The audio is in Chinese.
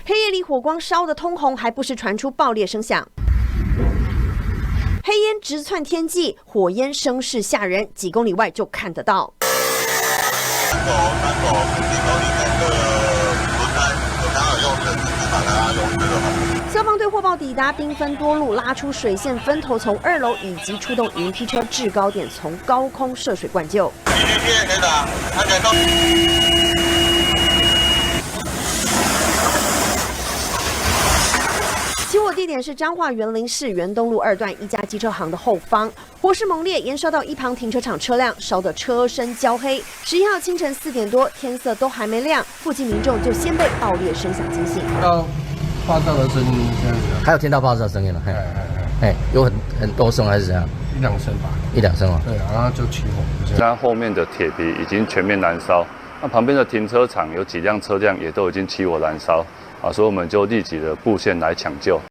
黑夜里火光烧得通红，还不时传出爆裂声响。 黑烟直窜天际，火焰声势吓人，几公里外就看得到。三狗，几公里内的轮胎有刚好用绳子把它融合了。消防队获报抵达，兵分多路拉出水线，分头从2楼以及出动云梯车制高点，从高空涉水灌救。可以打，看起来到。 起火地点是彰化园林市园东路2段一家机车行的后方，火势猛烈，延烧到一旁停车场车辆，烧得车身焦黑。11号清晨4点多，天色都还没亮，附近民众就先被爆裂声响惊醒。到爆炸的声音，还有听到爆炸声音了，有很多声还是怎样？1、2声吧，1、2声哦。对，然后就起火。现在后面的铁皮已经全面燃烧，那旁边的停车场有几辆车辆也都已经起火燃烧。 所以我们就立即的布线来抢救。